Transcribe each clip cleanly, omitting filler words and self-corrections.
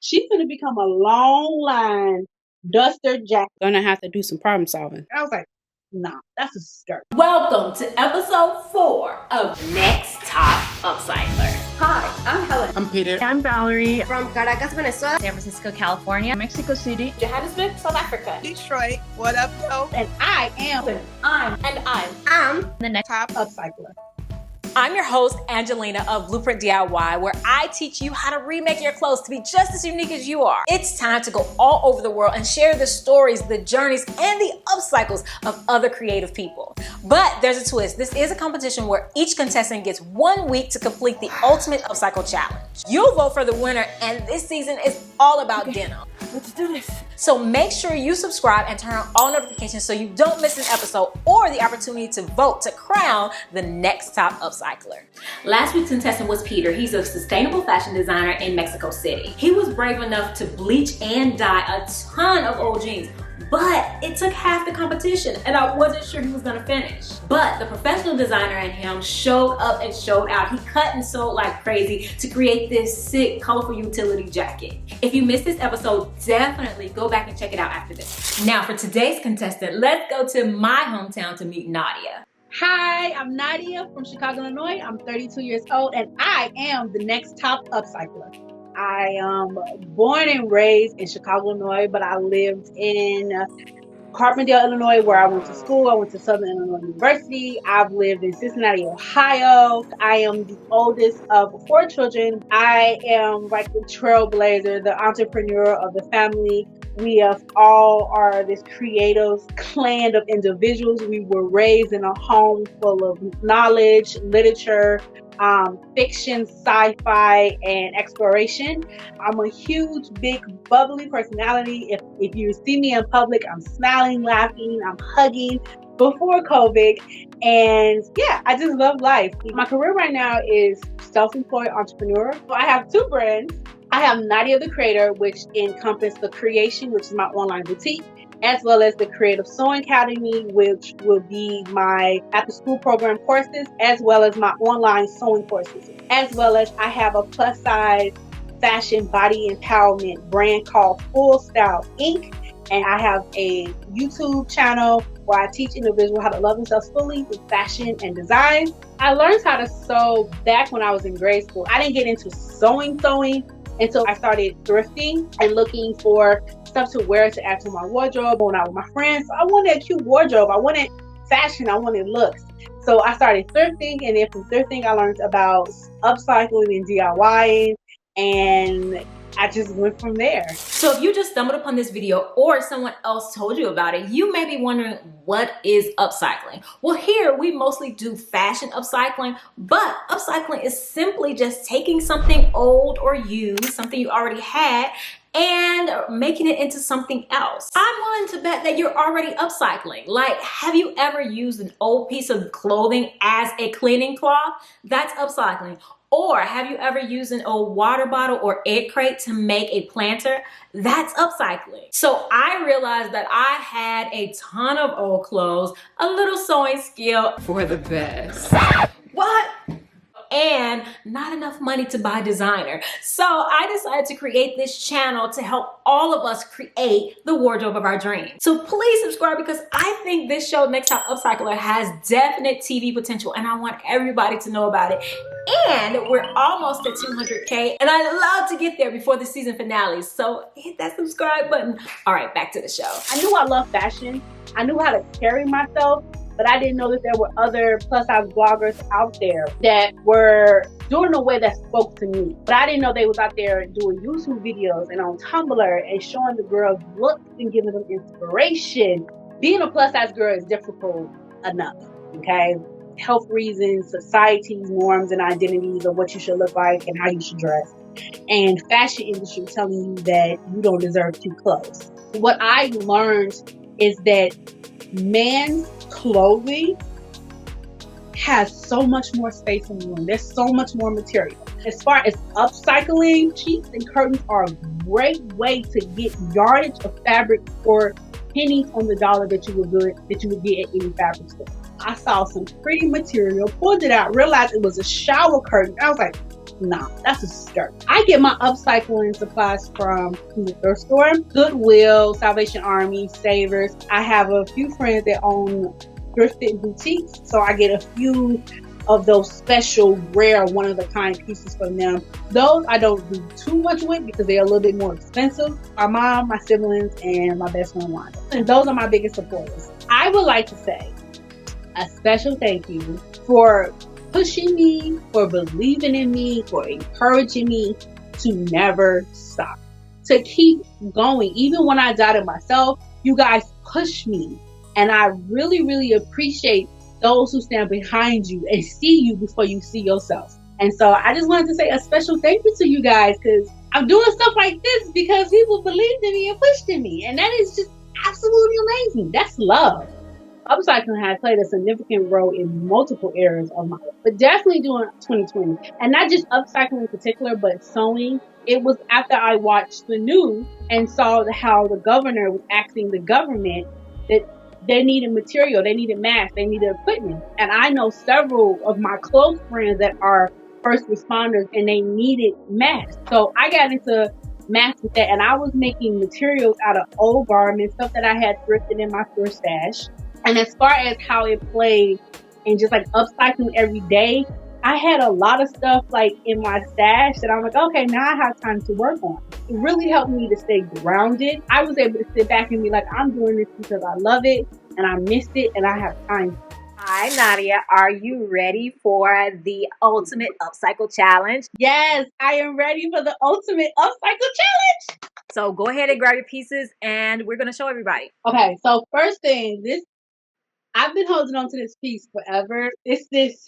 She's gonna become a long line duster jacket. Gonna have to do some problem solving. I was like, nah, that's a skirt. Welcome to episode 4 of Next Top Upcycler. Hi, I'm Helen. I'm Peter. I'm Valerie. From Caracas, Venezuela. San Francisco, California. Mexico City. Johannesburg, South Africa. Detroit. What up, yo? And I am I'm The next top upcycler. I'm your host, Angelina of Blueprint DIY, where I teach you how to remake your clothes to be just as unique as you are. It's time to go all over the world and share the stories, the journeys, and the upcycles of other creative people. But there's a twist. This is a competition where each contestant gets 1 week to complete the ultimate upcycle challenge. You'll vote for the winner, and this season is all about denim. Let's do this. So make sure you subscribe and turn on all notifications so you don't miss an episode or the opportunity to vote to crown the next top upcycler. Last week's contestant was Peter. He's a sustainable fashion designer in Mexico City. He was brave enough to bleach and dye a ton of old jeans, but it took half the competition and I wasn't sure he was gonna finish. But the professional designer in him showed up and showed out. He cut and sewed like crazy to create this sick, colorful utility jacket. If you missed this episode, definitely go back and check it out after this. Now for today's contestant, let's go to my hometown to meet Nadia. Hi, I'm Nadia from Chicago, Illinois. I'm 32 years old and I am the next top upcycler. I am born and raised in Chicago, Illinois, but I lived in Carbondale, Illinois, where I went to school. I went to Southern Illinois University. I've lived in Cincinnati, Ohio. I am the oldest of 4 children. I am like the trailblazer, the entrepreneur of the family. We all are this creative clan of individuals. We were raised in a home full of knowledge, literature, fiction, sci-fi, and exploration. I'm a huge, big, bubbly personality. If you see me in public, I'm smiling, laughing, I'm hugging. Before COVID, and yeah, I just love life. My career right now is self-employed entrepreneur. I have 2 brands. I have Nadia the Creator, which encompasses the creation, which is my online boutique, as well as the Creative Sewing Academy, which will be my after-school program courses, as well as my online sewing courses. As well as I have a plus-size fashion body empowerment brand called Full Style Inc. And I have a YouTube channel where I teach individuals how to love themselves fully with fashion and design. I learned how to sew back when I was in grade school. I didn't get into sewing until I started thrifting and looking for stuff to wear to add to my wardrobe when I was with my friends. So I wanted a cute wardrobe. I wanted fashion. I wanted looks. So I started thrifting, and then from thrifting, I learned about upcycling and DIYing, and I just went from there. So if you just stumbled upon this video or someone else told you about it, you may be wondering, what is upcycling? Well, here we mostly do fashion upcycling, but upcycling is simply just taking something old or used, something you already had, and making it into something else. I'm willing to bet that you're already upcycling. Like, have you ever used an old piece of clothing as a cleaning cloth? That's upcycling. Or have you ever used an old water bottle or egg crate to make a planter? That's upcycling. So I realized that I had a ton of old clothes, a little sewing skill for the best. What? And not enough money to buy designer. So I decided to create this channel to help all of us create the wardrobe of our dreams. So please subscribe, because I think this show, Next Top Upcycler, has definite TV potential and I want everybody to know about it. And we're almost at 200K and I'd love to get there before the season finale. So hit that subscribe button. All right, back to the show. I knew I loved fashion. I knew how to carry myself, but I didn't know that there were other plus-size bloggers out there that were doing a way that spoke to me. But I didn't know they was out there doing YouTube videos and on Tumblr and showing the girls looks and giving them inspiration. Being a plus-size girl is difficult enough, okay? Health reasons, society's norms and identities of what you should look like and how you should dress. And fashion industry telling you that you don't deserve cute clothes. What I learned is that men's clothing has so much more space in the room. There's so much more material. As far as upcycling, sheets and curtains are a great way to get yardage of fabric for pennies on the dollar that you would get at any fabric store. I saw some pretty material, pulled it out, realized it was a shower curtain. I was like, Nah, that's a skirt. I get my upcycling supplies from the thrift store, Goodwill, Salvation Army, Savers. I have a few friends that own thrifted boutiques, so I get a few of those special, rare, one-of-a-kind pieces from them. Those I don't do too much with because they're a little bit more expensive. My mom, my siblings, and my best friend Wanda. And those are my biggest supporters. I would like to say a special thank you for pushing me, for believing in me, for encouraging me to never stop, to keep going. Even when I doubted myself, you guys push me. And I really, really appreciate those who stand behind you and see you before you see yourself. And so I just wanted to say a special thank you to you guys, because I'm doing stuff like this because people believed in me and pushed in me. And that is just absolutely amazing. That's love. Upcycling has played a significant role in multiple areas of my life, but definitely during 2020. And not just upcycling in particular, but sewing. It was after I watched the news and saw how the governor was asking the government that they needed material, they needed masks, they needed equipment. And I know several of my close friends that are first responders and they needed masks. So I got into masks with that, and I was making materials out of old garments, stuff that I had thrifted in my store stash. And as far as how it played and just like upcycling every day, I had a lot of stuff like in my stash that I'm like, okay, now I have time to work on. It really helped me to stay grounded. I was able to sit back and be like, I'm doing this because I love it and I missed it and I have time. Hi, Nadia. Are you ready for the ultimate upcycle challenge? Yes, I am ready for the ultimate upcycle challenge. So go ahead and grab your pieces and we're going to show everybody. Okay, so first thing, I've been holding on to this piece forever. It's this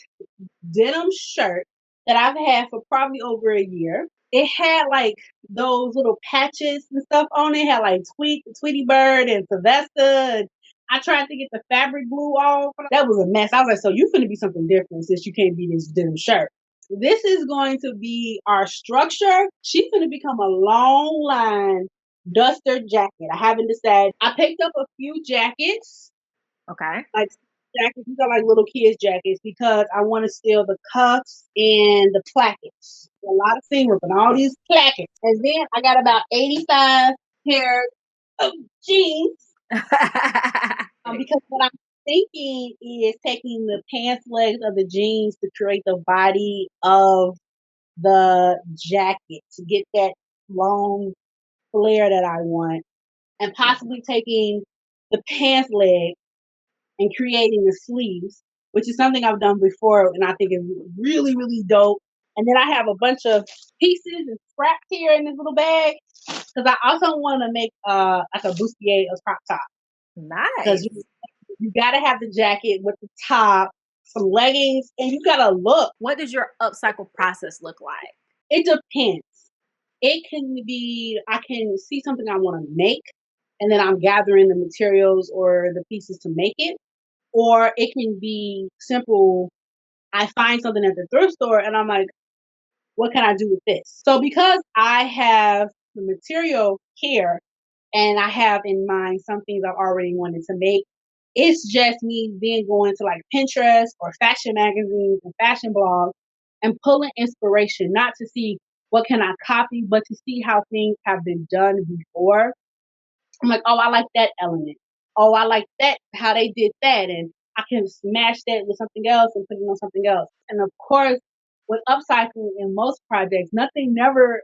denim shirt that I've had for probably over a year. It had like those little patches and stuff on it. It had like Tweety Bird and Sylvester. And I tried to get the fabric glue off. That was a mess. I was like, so you finna be something different since you can't be this denim shirt. This is going to be our structure. She's gonna become a long line duster jacket. I haven't decided. I picked up a few jackets. Okay. Like jackets, these are like little kids jackets because I want to steal the cuffs and the plackets. A lot of seam ripping, all these plackets. And then I got about 85 pairs of jeans. Because what I'm thinking is taking the pants legs of the jeans to create the body of the jacket to get that long flare that I want, and possibly taking the pants leg and creating the sleeves, which is something I've done before and I think is really, really dope. And then I have a bunch of pieces and scraps here in this little bag because I also want to make like a bustier, a crop top. Nice. Because you got to have the jacket with the top, some leggings, and you got to look. What does your upcycle process look like? It depends. It can be, I can see something I want to make, and then I'm gathering the materials or the pieces to make it. Or it can be simple. I find something at the thrift store and I'm like, what can I do with this? So because I have the material here and I have in mind some things I've already wanted to make, it's just me then going to like Pinterest or fashion magazines and fashion blogs and pulling inspiration, not to see what can I copy, but to see how things have been done before. I'm like, oh, I like that element. Oh, I like that, how they did that. And I can smash that with something else and put it on something else. And of course, with upcycling in most projects, nothing never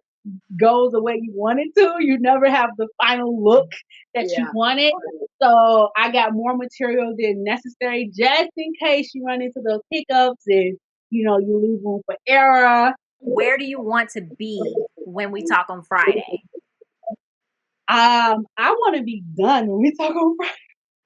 goes the way you want it to. You never have the final look that you wanted. So I got more material than necessary just in case you run into those hiccups and, you know, you leave room for error. Where do you want to be when we talk on Friday? I want to be done when we talk on Friday.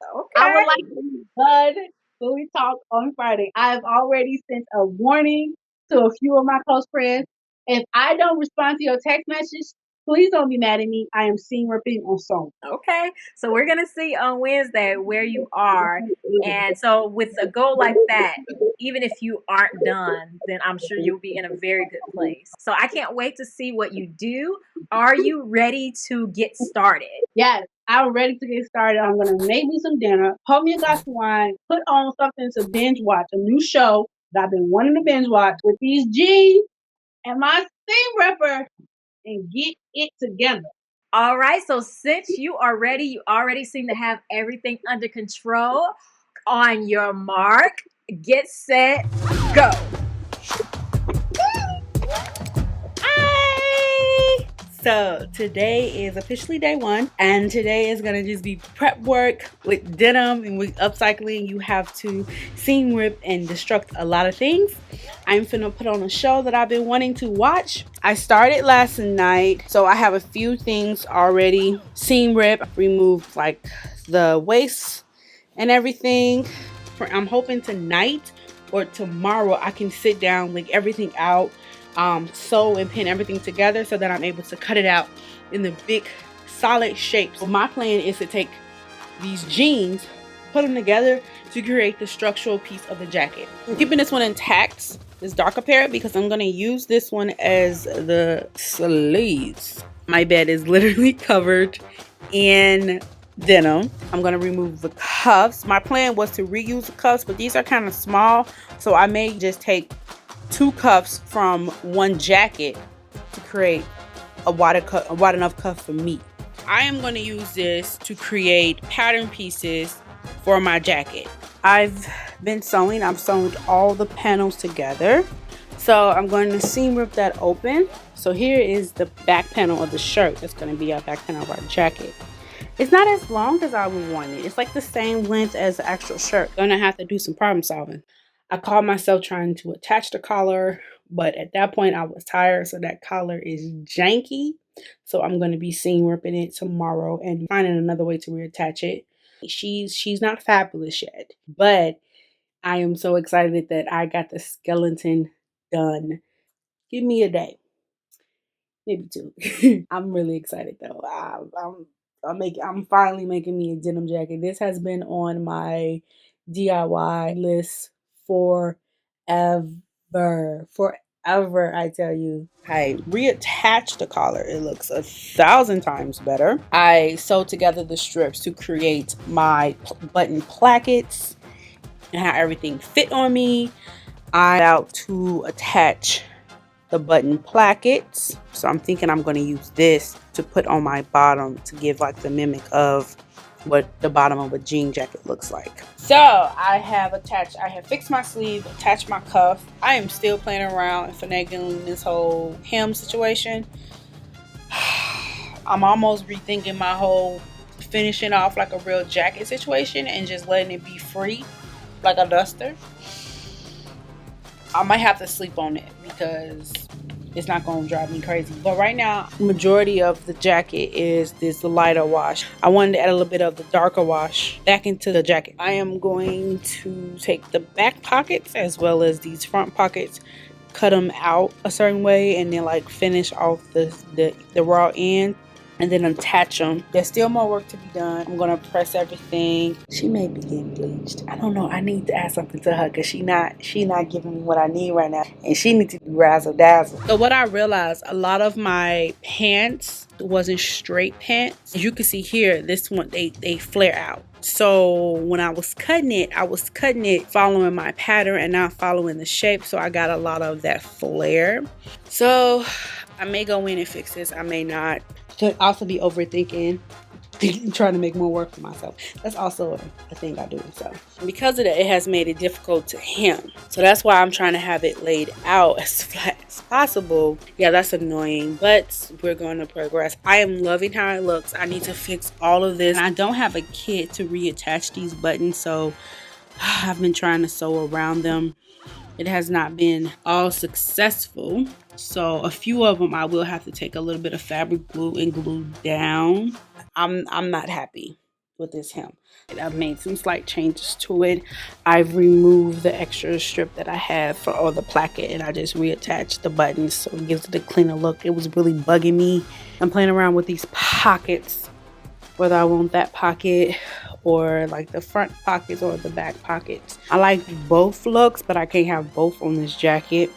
Okay. I would like to be done when we talk on Friday. I have already sent a warning to a few of my close friends. If I don't respond to your text message, please don't be mad at me. I am seeing ripping on song. Okay. So we're going to see on Wednesday where you are. And so with a goal like that, even if you aren't done, then I'm sure you'll be in a very good place. So I can't wait to see what you do. Are you ready to get started? Yes, I'm ready to get started. I'm going to make me some dinner, pour me a glass of wine, put on something to binge watch, a new show that I've been wanting to binge watch with these jeans and my seam ripper and get it together. All right, so since you are ready, you already seem to have everything under control. On your mark, get set, go. Hi! So today is officially day one, and today is gonna just be prep work with denim and with upcycling. You have to seam rip and destruct a lot of things. I'm finna put on a show that I've been wanting to watch. I started last night, so I have a few things already seam rip, removed like the waist and everything. I'm hoping tonight or tomorrow I can sit down, lay everything out, sew and pin everything together so that I'm able to cut it out in the big solid shapes. So my plan is to take these jeans, put them together to create the structural piece of the jacket. I'm keeping this one intact, this darker pair, because I'm going to use this one as the sleeves. My bed is literally covered in denim. I'm going to remove the cuffs. My plan was to reuse the cuffs, but these are kind of small, so I may just take 2 cuffs from one jacket to create a wide enough cuff for me. I am going to use this to create pattern pieces for my jacket. I've been sewing. I've sewn all the panels together, so I'm going to seam rip that open. So here is the back panel of the shirt. That's going to be our back panel of our jacket. It's not as long as I would want it. It's like the same length as the actual shirt. Gonna have to do some problem solving. I caught myself trying to attach the collar, but at that point I was tired, so that collar is janky. So I'm gonna be seam ripping it tomorrow and finding another way to reattach it. She's not fabulous yet, but I am so excited that I got the skeleton done. Give me a day, maybe 2. I'm really excited though. I'm finally making me a denim jacket. This has been on my DIY list forever, I tell you. I reattached the collar. It looks 1,000 times better. I sewed together the strips to create my button plackets and how everything fit on me. I out to attach the button plackets, so I'm thinking I'm going to use this to put on my bottom to give like the mimic of what the bottom of a jean jacket looks like. So I have fixed my sleeve, attached my cuff. I am still playing around and finagling this whole hem situation. I'm almost rethinking my whole finishing off like a real jacket situation and just letting it be free like a duster. I might have to sleep on it because it's not going to drive me crazy. But right now, majority of the jacket is this lighter wash. I wanted to add a little bit of the darker wash back into the jacket. I am going to take the back pockets as well as these front pockets, cut them out a certain way, and then like finish off the raw end, and then attach them. There's still more work to be done. I'm gonna press everything. She may be getting bleached. I don't know. I need to add something to her because she not giving me what I need right now, and she needs to be razzle dazzle. So what I realized, a lot of my pants wasn't straight pants. As you can see here, this one they flare out. So when I was cutting it following my pattern and not following the shape. So I got a lot of that flare. So I may go in and fix this. I may not. Could also be overthinking, trying to make more work for myself. That's also a thing I do. So because of that, it has made it difficult to hem. So that's why I'm trying to have it laid out as flat as possible. Yeah, that's annoying, but we're going to progress. I am loving how it looks. I need to fix all of this. I don't have a kit to reattach these buttons, so I've been trying to sew around them. It has not been all successful. So a few of them I will have to take a little bit of fabric glue and glue down. I'm not happy with this hem. I've made some slight changes to it. I've removed the extra strip that I had for the placket, and I just reattached the buttons so it gives it a cleaner look. It was really bugging me. I'm playing around with these pockets, whether I want that pocket or like the front pockets or the back pockets. I like both looks, but I can't have both on this jacket.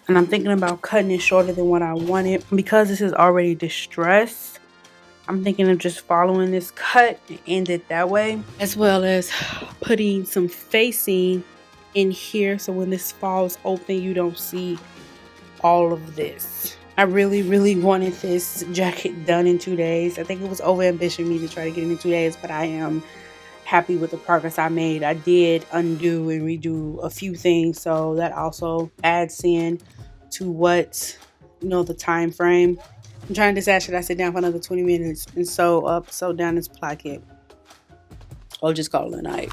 And I'm thinking about cutting it shorter than what I wanted. Because this is already distressed, I'm thinking of just following this cut and end it that way. As well as putting some facing in here so when this falls open, you don't see all of this. I really, really wanted this jacket done in 2 days. I think it was overambitious me to try to get it in 2 days, but I am happy with the progress I made. I did undo and redo a few things, so that also adds in to what, the time frame. I'm trying to decide, should I sit down for another 20 minutes and sew down this placket, or just call it a night?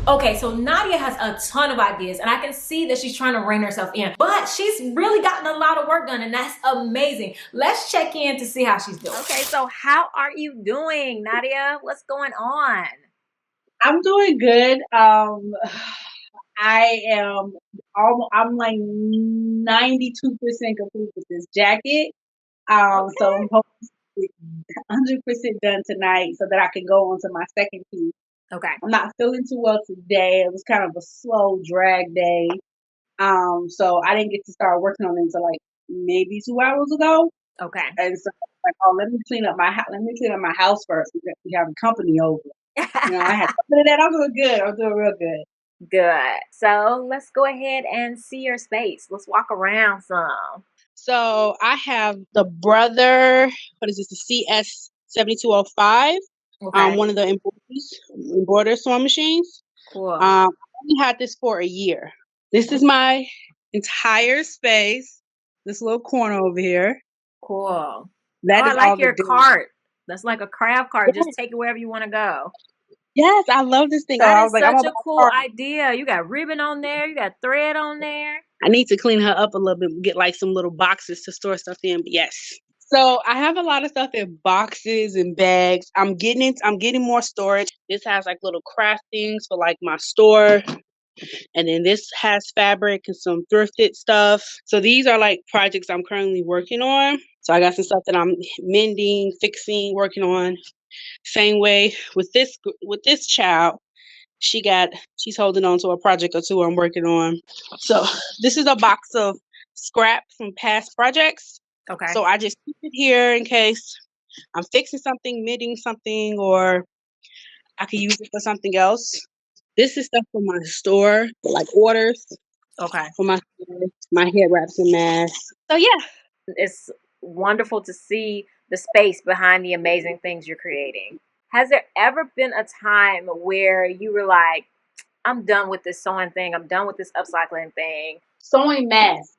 Okay, so Nadia has a ton of ideas, and I can see that she's trying to rein herself in, but she's really gotten a lot of work done, and that's amazing. Let's check in to see how she's doing. Okay, so how are you doing, Nadia? What's going on? I'm doing good. I am I'm like 92% complete with this jacket. So I'm hoping to get 100% done tonight so that I can go on to my second piece. Okay. I'm not feeling too well today. It was kind of a slow drag day. So I didn't get to start working on it until like maybe 2 hours ago. Okay. And so like, oh, let me clean up my house first. We have company over. I had something of that. I'm doing good. I'm doing real good. Good. So let's go ahead and see your space. Let's walk around some. So I have the Brother, what is this, the CS7205, Okay. one of the embroider sewing machines. Cool. I only had this for a year. This is my entire space, this little corner over here. Cool. That is I like all your the cart. That's like a craft cart. Yes. Just take it wherever you want to go. Yes, I love this thing. That I is was like, such a cool idea. You got ribbon on there. You got thread on there. I need to clean her up a little bit, get like some little boxes to store stuff in. But yes. So I have a lot of stuff in boxes and bags. I'm getting more storage. This has like little craftings for like my store. And then this has fabric and some thrifted stuff. So these are like projects I'm currently working on. So I got some stuff that I'm mending, fixing, working on. Same way with this child. She's holding on to a project or two I'm working on. So this is a box of scrap from past projects. Okay. So I just keep it here in case I'm fixing something, mending something, or I can use it for something else. This is stuff for my store, like orders. Okay. For my head wraps and masks. So yeah. It's wonderful to see the space behind the amazing things you're creating. Has there ever been a time where you were like, I'm done with this sewing thing. I'm done with this upcycling thing. Sewing masks.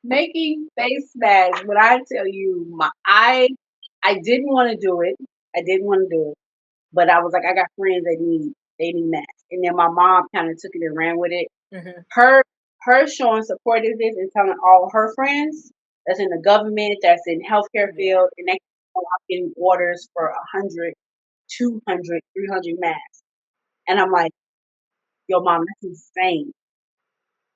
Making face masks. When I tell you, I didn't want to do it. But I was like, I got friends that they need masks. And then my mom kind of took it and ran with it. Mm-hmm. Her showing supportiveness and telling all her friends that's in the government, that's in healthcare field, and they are getting orders for 100, 200, 300 masks. And I'm like, yo, mom, that's insane.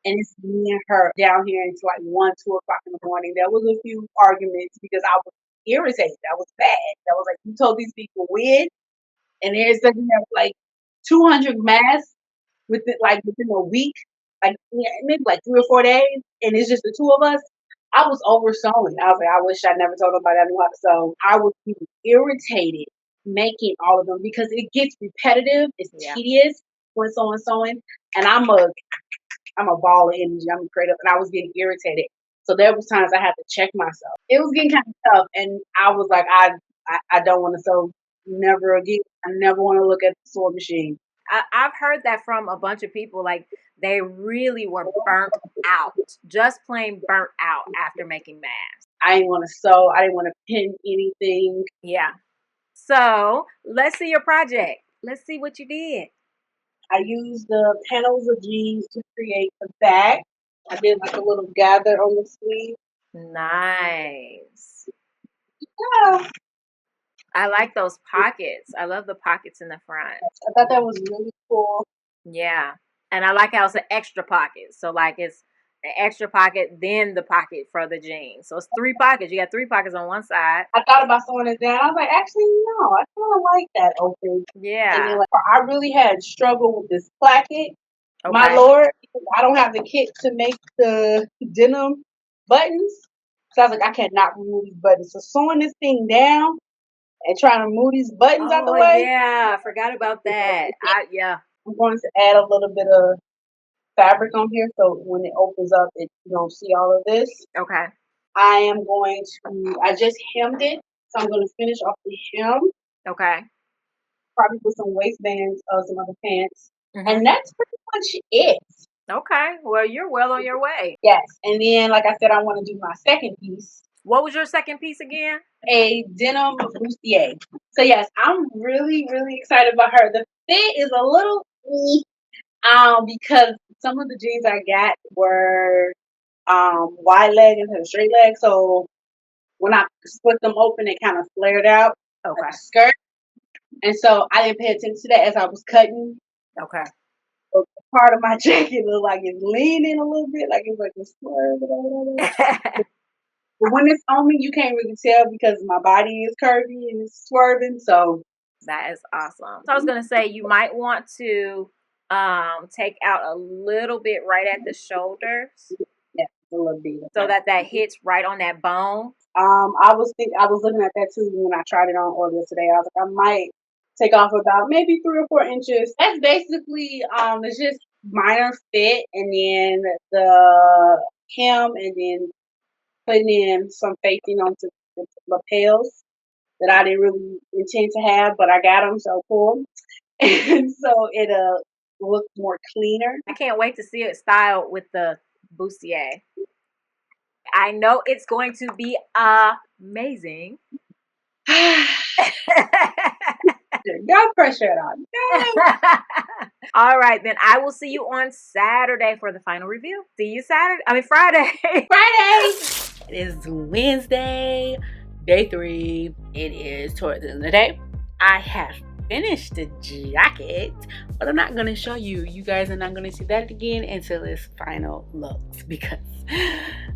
And it's me and her down here until like 1, 2 o'clock in the morning. There was a few arguments because I was irritated. That was bad. That was like, you told these people when, and there's something that like 200 masks within a week, like maybe like 3 or 4 days, and it's just the two of us. I was over sewing. I was like, I wish I never told nobody I knew how to sew. I was irritated making all of them because it gets repetitive. It's tedious when sewing, and I'm a ball of energy. I'm creative, and I was getting irritated. So there was times I had to check myself. It was getting kind of tough, and I was like, I don't want to sew never again. I never want to look at the sewing machine. I've heard that from a bunch of people. Like they really were burnt out, just plain burnt out after making masks. I didn't want to sew. I didn't want to pin anything. Yeah. So let's see your project. Let's see what you did. I used the panels of jeans to create the back. I did like a little gather on the sleeve. Nice. Yeah. I like those pockets. I love the pockets in the front. I thought that was really cool. Yeah. And I like how it's an extra pocket. So like it's an extra pocket, then the pocket for the jeans. So it's 3 pockets. You got 3 pockets on one side. I thought about sewing it down. I was like, actually, no, I kind of like that open. Yeah. And then I really had struggled with this placket. Okay. My Lord, I don't have the kit to make the denim buttons. So I was like, I cannot remove these buttons. So sewing this thing down and trying to move these buttons out the way. Yeah, I forgot about that. I'm going to add a little bit of fabric on here, so when it opens up, you don't see all of this. Okay. I am going to. I just hemmed it, so I'm going to finish off the hem. Okay. Probably with some waistbands of some other pants, Mm-hmm. and that's pretty much it. Okay. Well, you're well on your way. Yes, and then like I said, I want to do my second piece. What was your second piece again? A denim bustier. So yes, I'm really, really excited about her. The fit is a little because some of the jeans I got were wide leg instead of straight leg. So when I split them open, it kind of flared out like a skirt. And so I didn't pay attention to that as I was cutting. Okay. So part of my jacket looked like it's leaning a little bit, like it's like a swerve or whatever. But when it's on me, you can't really tell because my body is curvy and it's swerving. So that is awesome. So I was gonna say you might want to take out a little bit right at the shoulders. Yeah, a little bit. So that hits right on that bone. I was looking at that too when I tried it on earlier today. I was like, I might take off about maybe 3 or 4 inches. That's basically it's just minor fit, and then the hem, and then putting in some facing onto the lapels that I didn't really intend to have, but I got them, so cool. And so it'll look more cleaner. I can't wait to see it styled with the bustier. I know it's going to be amazing. No pressure at all. No. All right, then I will see you on Saturday for the final review. See you Friday. Friday. It is Wednesday, day 3. It is towards the end of the day. I have finished the jacket, but I'm not going to show you. You guys are not going to see that again until its final looks, because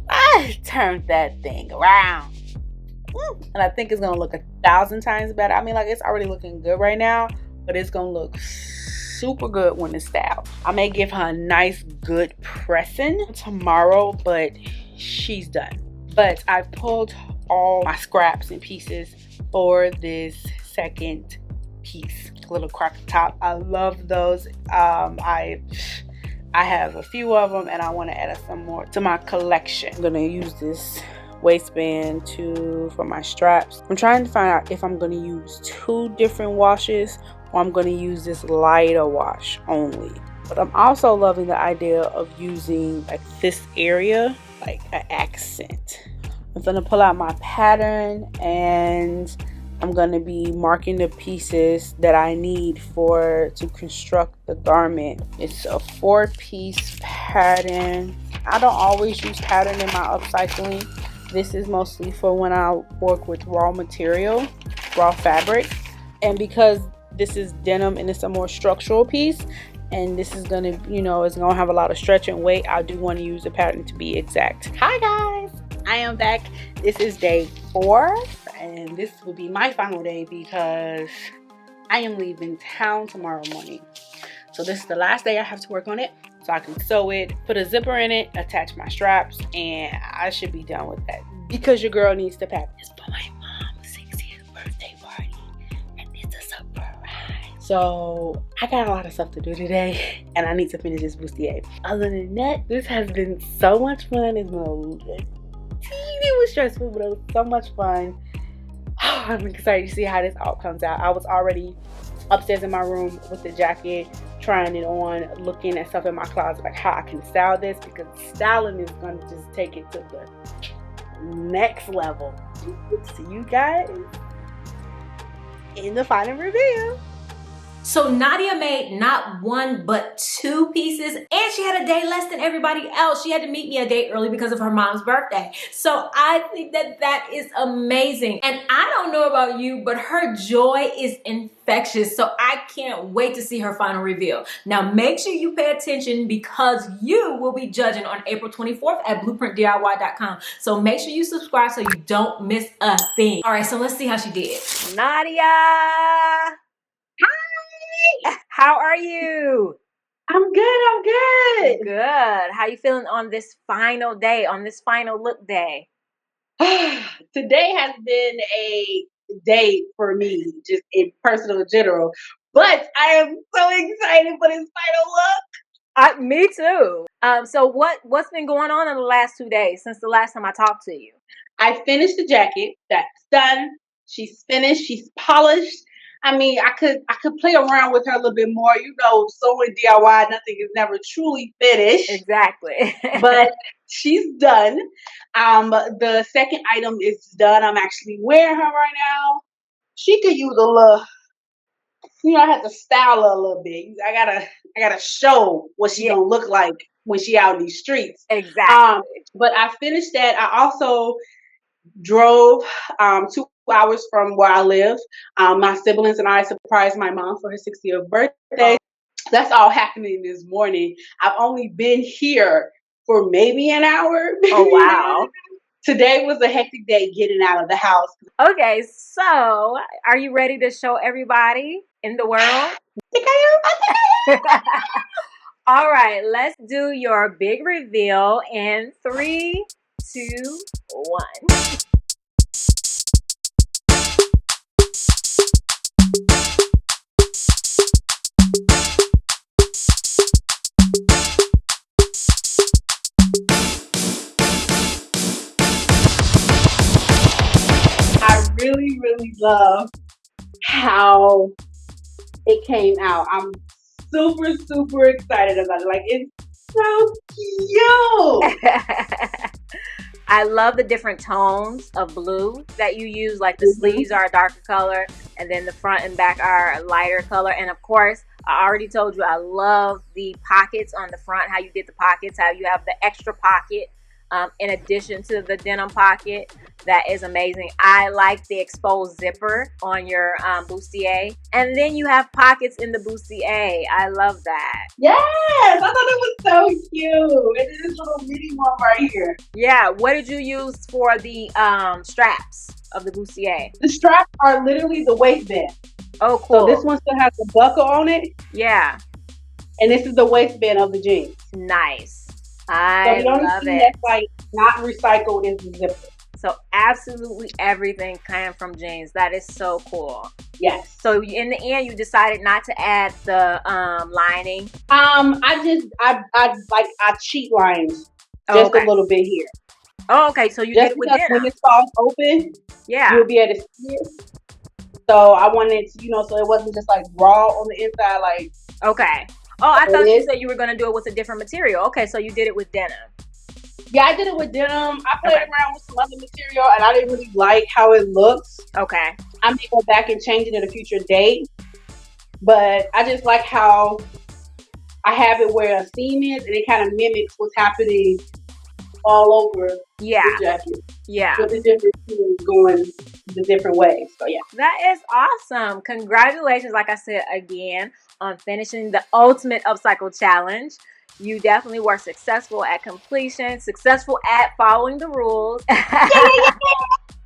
I turned that thing around. And I think it's going to look 1,000 times better. I mean, like, it's already looking good right now, but it's going to look super good when it's styled. I may give her a nice good pressing tomorrow, but she's done. But I pulled all my scraps and pieces for this second piece. Little cracker top. I love those. I have a few of them, and I want to add some more to my collection. I'm going to use this waistband for my straps. I'm trying to find out if I'm going to use 2 different washes, or I'm going to use this lighter wash only. But I'm also loving the idea of using like this area like an accent. I'm going to pull out my pattern, and I'm going to be marking the pieces that I need to construct the garment. It's a 4-piece pattern. I don't always use pattern in my upcycling. This is mostly for when I work with raw material, raw fabric. And because this is denim and it's a more structural piece, and this is gonna, it's gonna have a lot of stretch and weight, I do want to use the pattern to be exact. Hi guys, I am back. This is day 4, and this will be my final day because I am leaving town tomorrow morning. So this is the last day I have to work on it, so I can sew it, put a zipper in it, attach my straps, and I should be done with that. Because your girl needs to pack this for my mom's 60th birthday party, and it's a surprise. So I got a lot of stuff to do today, and I need to finish this bustier. Other than that, this has been so much fun. It's been it was stressful, but it was so much fun. I'm excited to see how this all comes out. I was already upstairs in my room with the jacket, trying it on, looking at stuff in my closet, like how I can style this, because styling is going to just take it to the next level. See you guys in the final review. So Nadia made not 1 but 2 pieces, and she had a day less than everybody else. She had to meet me a day early because of her mom's birthday. So I think that is amazing. And I don't know about you, but her joy is infectious. So I can't wait to see her final reveal. Now make sure you pay attention, because you will be judging on April 24th at blueprintdiy.com. So make sure you subscribe so you don't miss a thing. All right, so let's see how she did. Nadia! How are you? I'm good. Good. How you feeling on this final day, on this final look day? Today has been a day for me, just in personal general. But I am so excited for this final look. Me too. So what's been going on in the last 2 days since the last time I talked to you? I finished the jacket. That's done. She's finished. She's polished. I mean, I could play around with her a little bit more. You know, sewing DIY, nothing is never truly finished. Exactly. But she's done. The second item is done. I'm actually wearing her right now. She could use a little, you know, I have to style her a little bit. I gotta show what she's gonna look like when she out in these streets. Exactly. But I finished that. I also drove 2 hours from where I live. My siblings and I surprised my mom for her 60th birthday. That's all happening this morning. I've only been here for maybe an hour. Oh, wow. Today was a hectic day getting out of the house. Okay, so are you ready to show everybody in the world? I think I am. All right, let's do your big reveal in 3, 2, 1. I really, really love how it came out. I'm super, super excited about it. Like, it's so cute. I love the different tones of blue that you use. Like the sleeves are a darker color, and then the front and back are a lighter color. And of course, I already told you I love the pockets on the front, how you did the pockets, how you have the extra pocket in addition to the denim pocket. That is amazing. I like the exposed zipper on your bustier. And then you have pockets in the bustier. I love that. Yes, I thought it was so cute. And this little mini one right here. Yeah, what did you use for the straps of the bustier? The straps are literally the waistband. Oh, cool. So this one still has the buckle on it. Yeah. And this is the waistband of the jeans. Nice. So I the only love thing it. that's like not recycled is the zipper. So absolutely everything came from jeans. That is so cool. Yes. So in the end, you decided not to add the lining. I cheat lined just a little bit here. Oh, okay. So you Just did it with because denim. when it's all open, Yeah. you'll be able to see it. So I wanted to, so it wasn't just like raw on the inside, like. Okay. Oh, I thought you said you were going to do it with a different material. Okay, so you did it with denim. Yeah, I did it with denim. I played around with some other material, and I didn't really like how it looks. Okay. I may go back and change it at a future date, but I just like how I have it where a seam is, and it kind of mimics what's happening all over the jacket. Yeah. With the different seams going the different ways. So yeah. That is awesome. Congratulations, like I said again, on finishing the ultimate upcycle challenge. You definitely were successful at completion, successful at following the rules.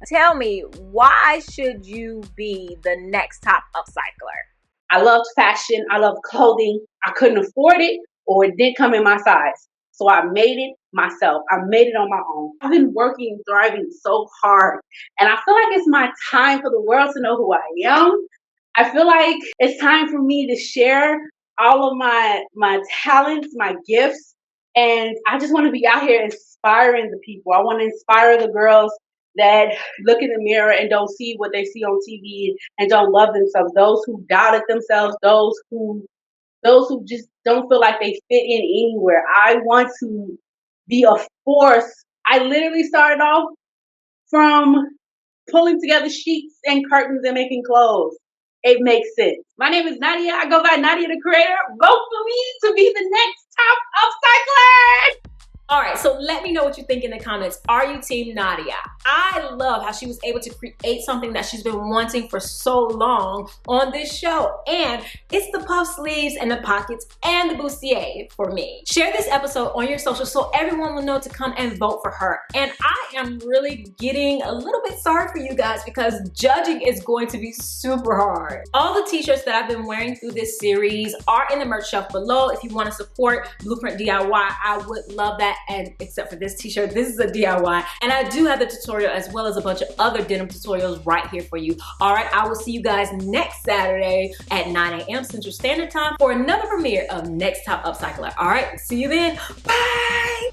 Tell me, why should you be the next top upcycler? I loved fashion. I love clothing. I couldn't afford it, or it didn't come in my size. So I made it myself. I made it on my own. I've been working, thriving so hard. And I feel like it's my time for the world to know who I am. I feel like it's time for me to share all of my talents, my gifts. And I just want to be out here inspiring the people. I want to inspire the girls that look in the mirror and don't see what they see on TV and don't love themselves. Those who doubted themselves, those who just don't feel like they fit in anywhere. I want to be a force. I literally started off from pulling together sheets and curtains and making clothes. It makes sense. My name is Nadia. I go by Nadia the Creator. Vote for me to be the next top upcycler. All right, so let me know what you think in the comments. Are you team Nadia? I love how she was able to create something that she's been wanting for so long on this show. And it's the puff sleeves and the pockets and the bustier for me. Share this episode on your socials so everyone will know to come and vote for her. And I am really getting a little bit sorry for you guys because judging is going to be super hard. All the t-shirts that I've been wearing through this series are in the merch shelf below. If you want to support Blueprint DIY, I would love that. And except for this t-shirt, this is a DIY. And I do have the tutorial as well as a bunch of other denim tutorials right here for you. All right, I will see you guys next Saturday at 9 a.m. Central Standard Time for another premiere of Next Top Upcycler. All right, see you then. Bye.